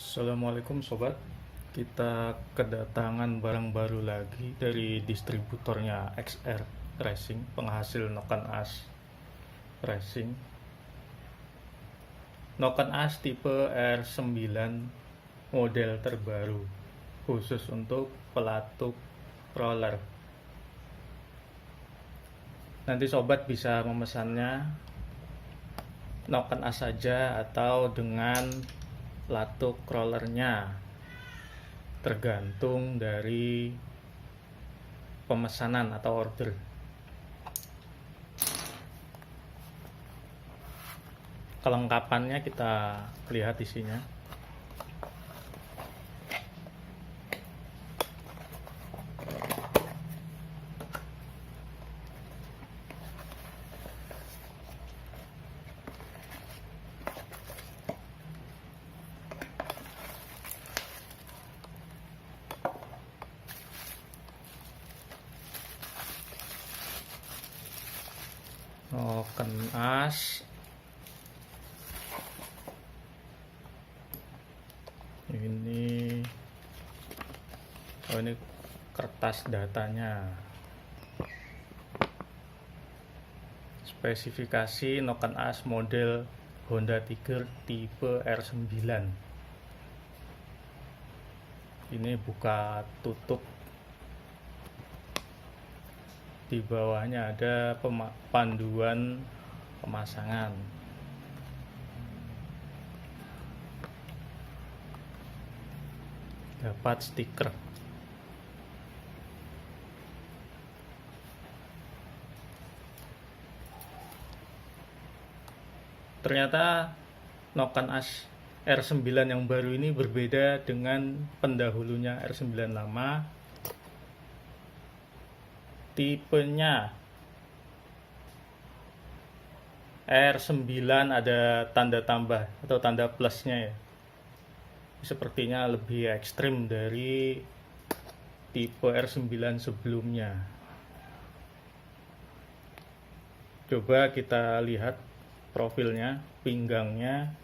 Assalamualaikum sobat, kita kedatangan barang baru lagi dari distributornya XR Racing, penghasil Noken As Racing. Noken As tipe R9 model terbaru, khusus untuk pelatuk roller. Nanti sobat bisa memesannya Noken As saja atau dengan latuk rollernya, tergantung dari pemesanan atau order. Kelengkapannya kita lihat isinya. Noken As ini, ini kertas datanya. Spesifikasi Noken As model Honda Tiger tipe R9. Ini buka tutup. Di bawahnya ada panduan pemasangan. Dapat stiker. Ternyata Noken As R9 yang baru ini berbeda dengan pendahulunya R9 lama. Tipenya R9 ada tanda tambah atau tanda plusnya ya. Sepertinya lebih ekstrim dari tipe R9 sebelumnya. Coba kita lihat profilnya, pinggangnya.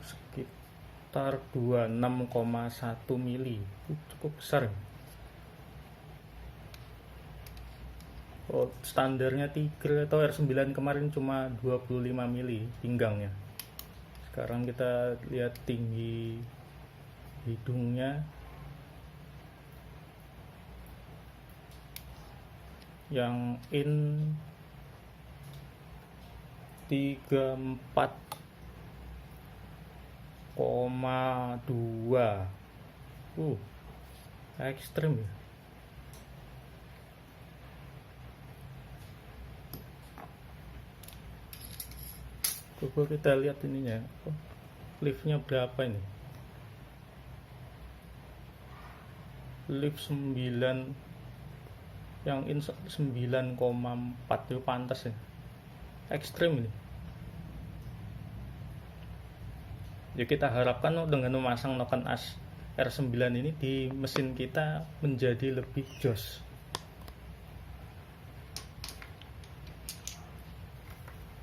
Sekitar 26,1 mili, cukup besar. Standarnya Tiger atau R9 kemarin cuma 25 mili pinggangnya. Sekarang kita lihat tinggi hidungnya. Yang in 34,2. Ekstrim ya. Coba kita lihat ininya, liftnya berapa ini? Lift 9, yang in 9,4 itu pantas ya. Ekstrim ini. Ya kita harapkan dengan memasang Noken As R9 ini di mesin kita menjadi lebih jos.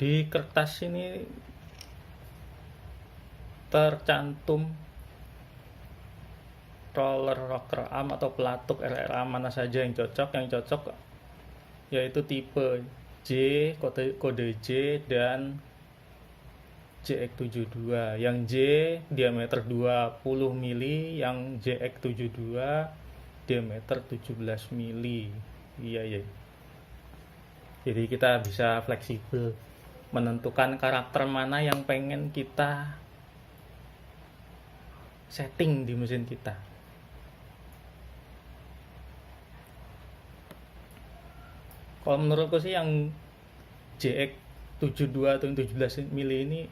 Di kertas ini tercantum roller rocker arm atau pelatuk RRA mana saja yang cocok. Yang cocok yaitu tipe J, kode J dan JX72. Yang J diameter 20 mili, yang JX72 diameter 17 mili. Iya. Jadi kita bisa fleksibel menentukan karakter mana yang pengen kita setting di mesin kita. Kalau menurutku sih yang JX72 atau 17 mili ini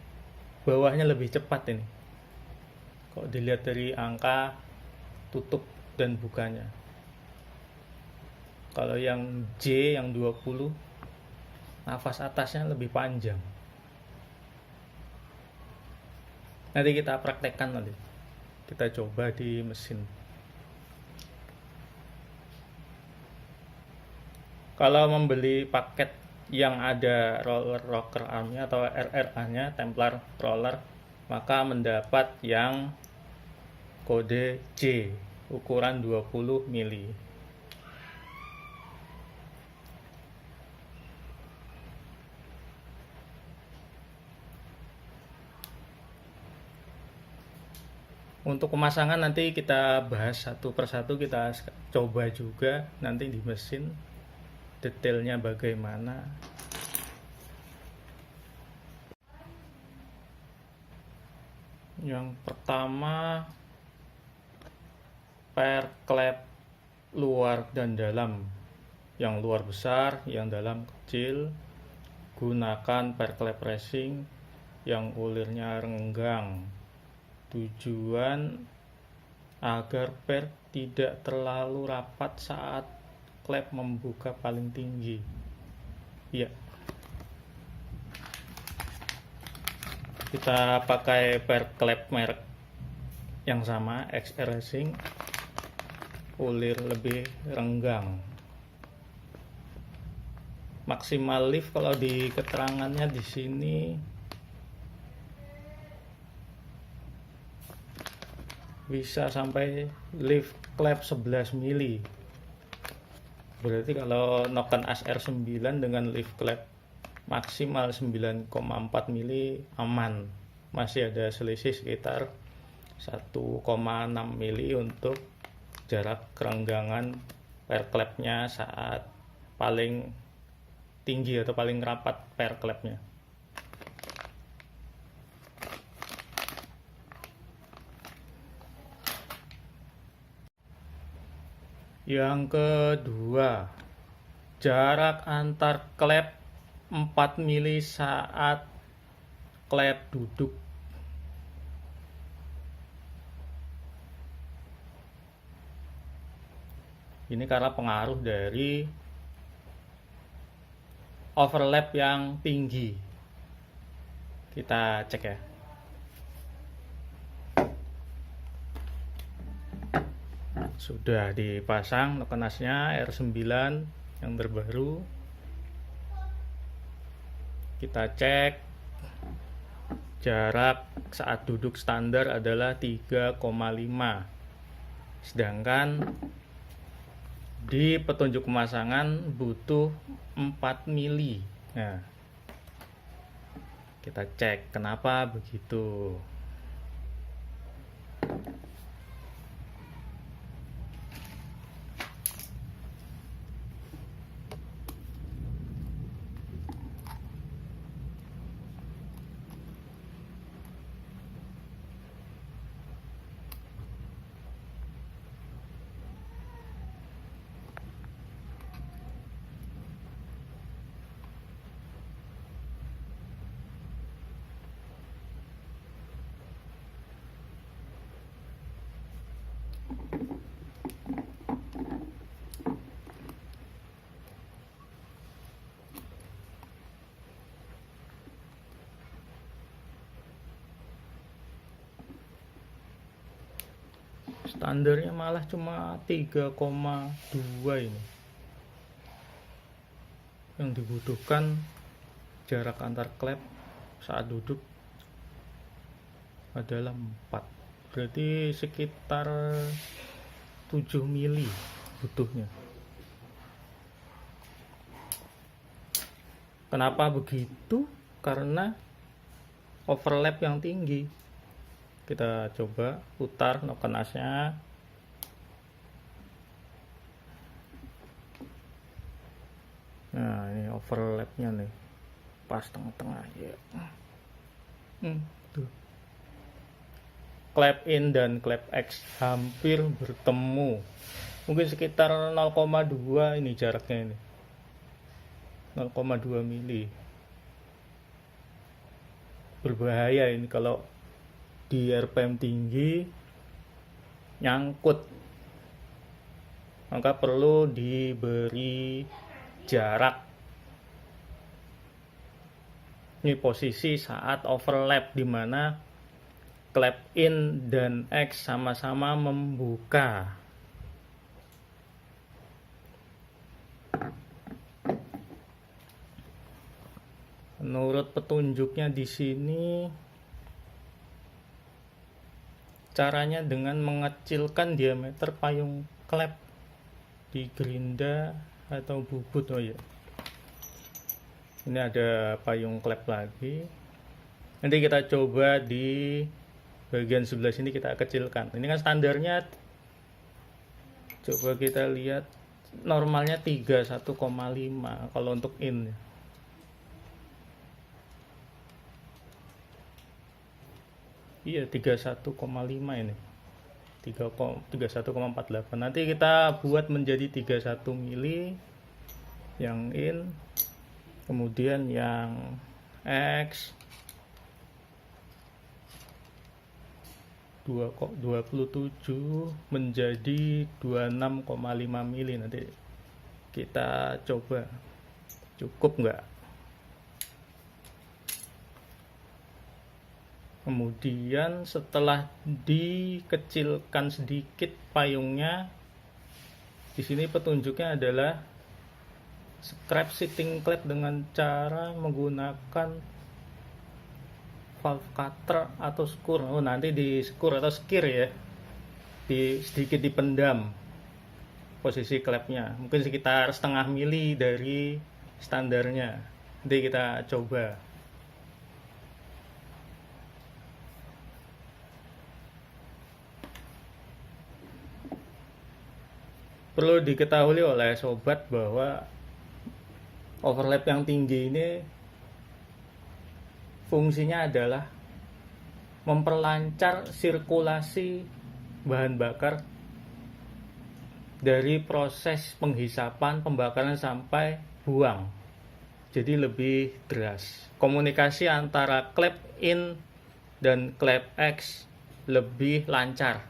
bawahnya lebih cepat ini. Kalau dilihat dari angka tutup dan bukanya. Kalau yang J yang 20, nafas atasnya lebih panjang. Nanti kita praktekkan nanti. Kita coba di mesin. Kalau membeli paket yang ada roller rocker armnya atau RRA nya Templar roller, maka mendapat yang kode C ukuran 20 mili. Untuk pemasangan nanti kita bahas satu persatu, kita coba juga nanti di mesin detailnya bagaimana. Yang pertama, per klep luar dan dalam. Yang luar besar, yang dalam kecil. Gunakan per klep racing yang ulirnya renggang. Tujuan agar per tidak terlalu rapat saat klep membuka paling tinggi. Ya, kita pakai per klep merek yang sama, XR Racing, ulir lebih renggang. Maksimal lift kalau di keterangannya di sini bisa sampai lift klep 11 mili. Berarti kalau Noken SR9 dengan lift klep maksimal 9,4 mili aman. Masih ada selisih sekitar 1,6 mili untuk jarak kerenggangan per klepnya saat paling tinggi atau paling rapat per klepnya. Yang kedua, jarak antar klep 4 mili saat klep duduk. Ini karena pengaruh dari overlap yang tinggi. Kita cek ya. Sudah dipasang nokenasnya R9 yang terbaru. Kita cek jarak saat duduk standar adalah 3,5, sedangkan di petunjuk pemasangan butuh 4 mili. Nah, kita cek kenapa begitu. Standarnya malah cuma 3,2 ini. Yang dibutuhkan jarak antar klep saat duduk adalah 4. Berarti sekitar 7 mili butuhnya. Kenapa begitu? Karena overlap yang tinggi. Kita coba putar nokenasnya. Nah, ini overlapnya nih, pas tengah-tengah ya. Tuh. Klep in dan klep X hampir bertemu. Mungkin sekitar 0,2 ini jaraknya ini. 0,2 mili. Berbahaya ini kalau di RPM tinggi nyangkut, maka perlu diberi jarak. Ini posisi saat overlap di mana klep in dan X sama-sama membuka. Menurut petunjuknya di sini, caranya dengan mengecilkan diameter payung klep di gerinda atau bubut. Oh ya, ini ada payung klep lagi. Nanti kita coba di bagian sebelah sini, kita kecilkan. Ini kan standarnya, coba kita lihat, normalnya 31,5 kalau untuk in. Iya, 31,5 ini. 31,48. Nanti kita buat menjadi 31 mili yang in, kemudian yang X 27 menjadi 26,5 mili. Nanti kita coba cukup nggak. Kemudian setelah dikecilkan sedikit payungnya, di sini petunjuknya adalah scrap sitting klep dengan cara menggunakan valve cutter atau skur. Oh, nanti di skur atau skir ya, sedikit dipendam posisi klepnya, mungkin sekitar setengah mili dari standarnya. Nanti kita coba. Perlu diketahui oleh sobat bahwa overlap yang tinggi ini fungsinya adalah memperlancar sirkulasi bahan bakar dari proses penghisapan, pembakaran sampai buang. Jadi lebih deras. Komunikasi antara klep in dan klep X lebih lancar.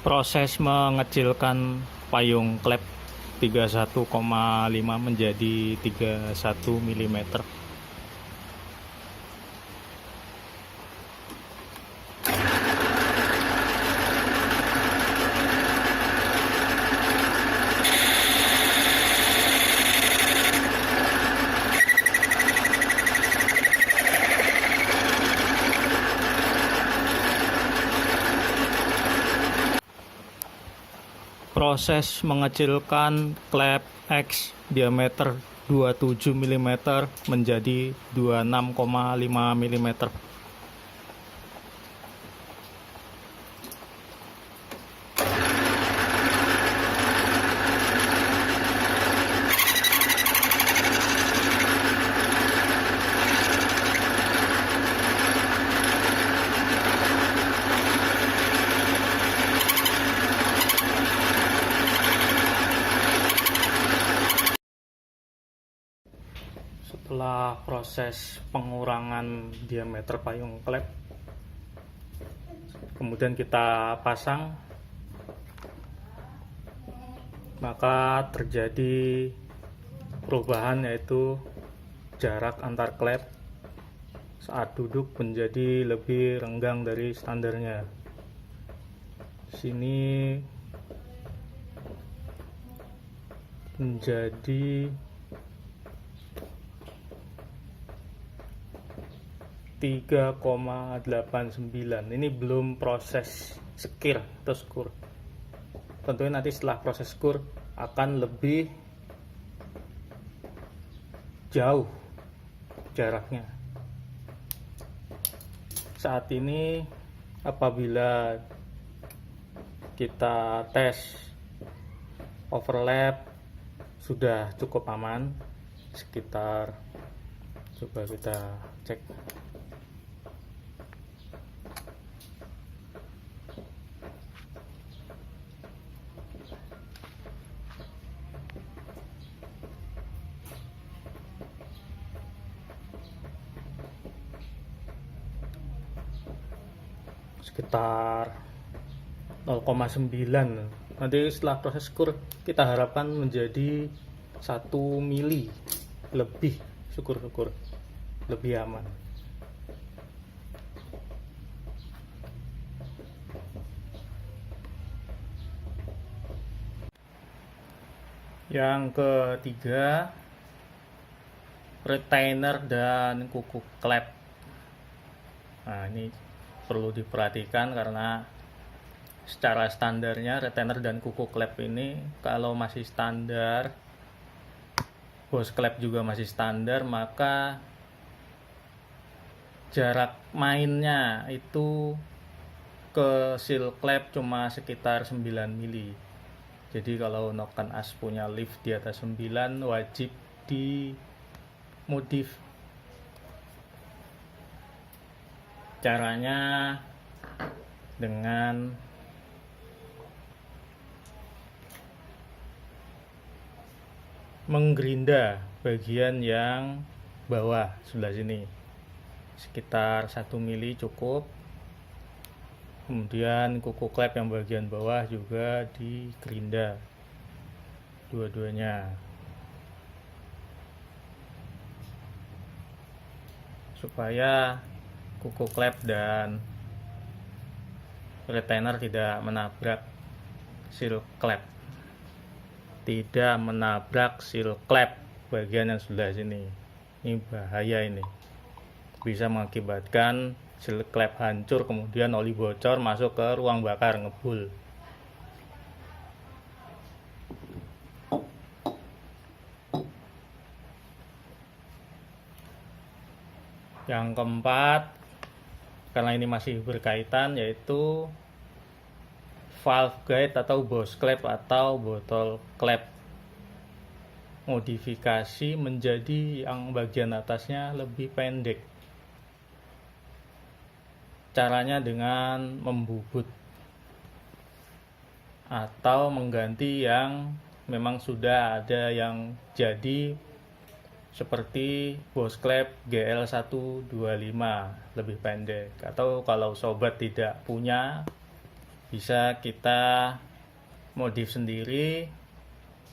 Proses mengecilkan payung klep 31,5 menjadi 31 mm. Proses mengecilkan klep X diameter 27 mm menjadi 26,5 mm. Setelah proses pengurangan diameter payung klep, kemudian kita pasang, maka terjadi perubahan, yaitu jarak antar klep saat duduk menjadi lebih renggang dari standarnya. Sini menjadi 3,89. Ini belum proses skir atau skur. Tentunya nanti setelah proses skur akan lebih jauh jaraknya. Saat ini apabila kita tes overlap sudah cukup aman, sekitar, coba kita cek, sekitar 0,9. Nanti setelah proses skur kita harapkan menjadi 1 mili lebih, syukur-syukur lebih aman. Yang ketiga, retainer dan kuku klep. Nah, ini perlu diperhatikan karena secara standarnya retainer dan kuku klep ini kalau masih standar, hose klep juga masih standar, maka jarak mainnya itu ke seal klep cuma sekitar 9 mili. Jadi kalau noken as punya lift di atas 9, wajib dimodif. Caranya dengan menggerinda bagian yang bawah sebelah sini sekitar 1 mili cukup. Kemudian kuku klep yang bagian bawah juga digerinda dua-duanya supaya kuku klep dan retainer tidak menabrak seal klep, bagian yang sebelah sini. Ini bahaya, ini bisa mengakibatkan seal klep hancur, kemudian oli bocor masuk ke ruang bakar, ngebul. Yang keempat, karena ini masih berkaitan, yaitu valve guide atau bose klep atau botol klep. Modifikasi menjadi yang bagian atasnya lebih pendek. Caranya dengan membubut atau mengganti yang memang sudah ada yang jadi, seperti bose klep GL125 lebih pendek. Atau kalau sobat tidak punya, bisa kita modif sendiri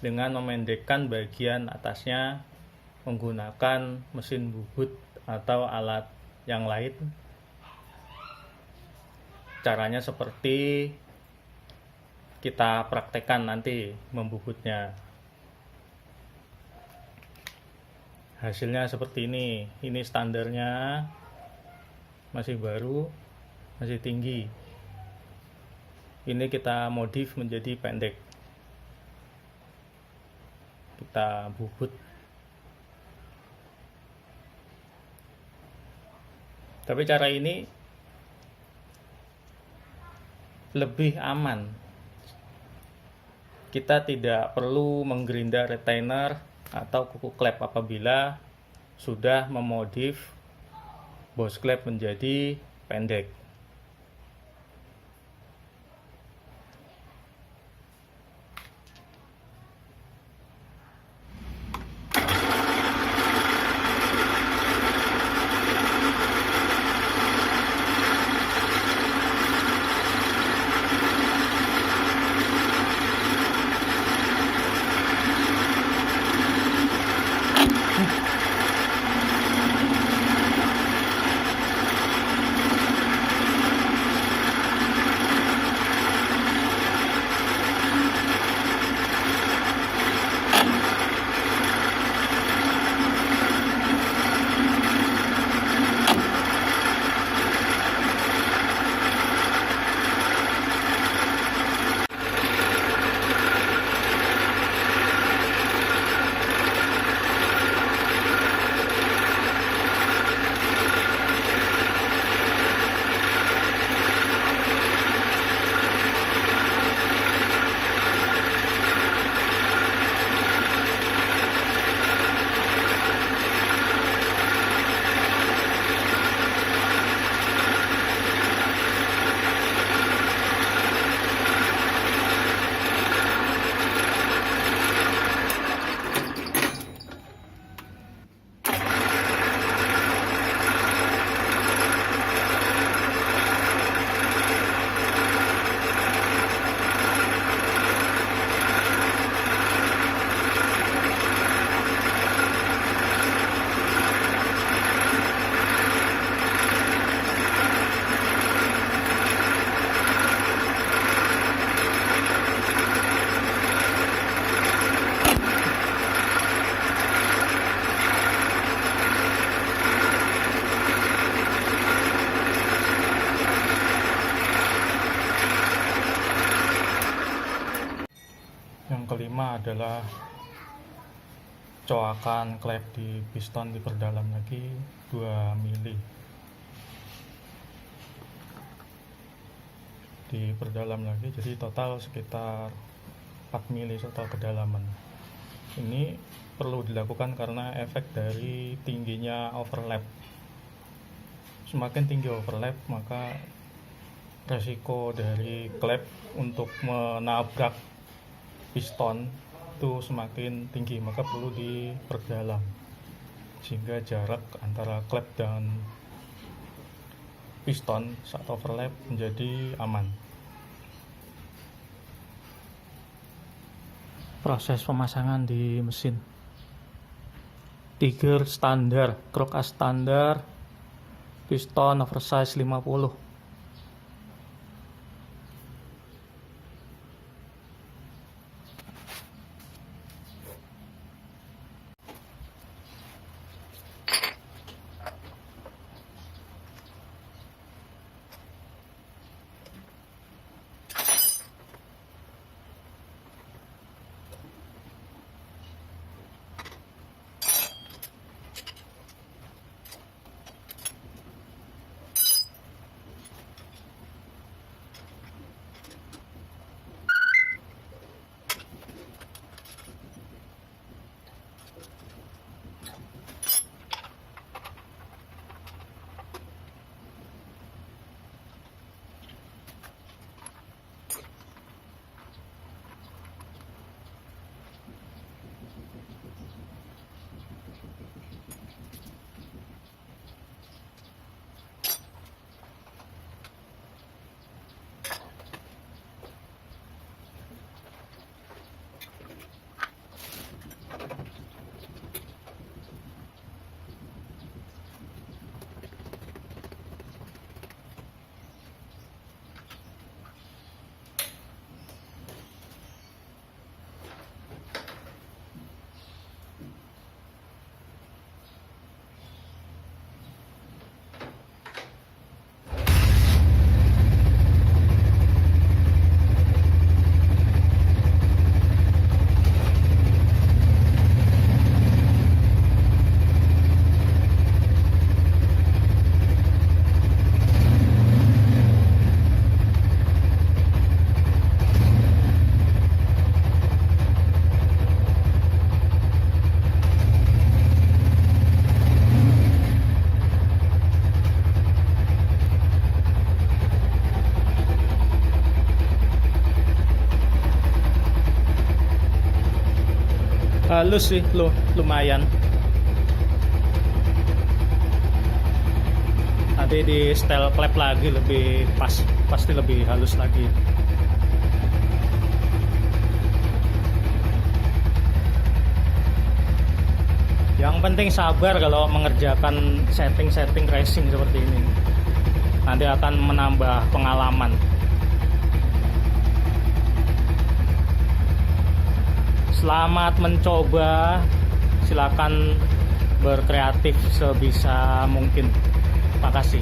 dengan memendekkan bagian atasnya menggunakan mesin bubut atau alat yang lain. Caranya seperti kita praktekkan nanti membubutnya. Hasilnya seperti ini. Ini standarnya masih baru, masih tinggi. Ini kita modif menjadi pendek. Kita bubut. Tapi cara ini lebih aman. Kita tidak perlu menggerinda retainer atau kuku klep apabila sudah memodif bose klep menjadi pendek. kelima adalah coakan klep di piston diperdalam lagi 2 mili. Diperdalam lagi, jadi total sekitar 4 mili total kedalaman. Ini perlu dilakukan karena efek dari tingginya overlap. Semakin tinggi overlap, maka resiko dari klep untuk menabrak piston itu semakin tinggi, maka perlu diperdalam sehingga jarak antara klep dan piston saat overlap menjadi aman. Proses pemasangan di mesin. Tiger standar, krok as standar, piston oversize 50. Halus sih, lumayan. Nanti di setel klep lagi lebih pas, pasti lebih halus lagi. Yang penting sabar kalau mengerjakan setting-setting racing seperti ini. Nanti akan menambah pengalaman. Selamat mencoba, silakan berkreatif sebisa mungkin. Terima kasih.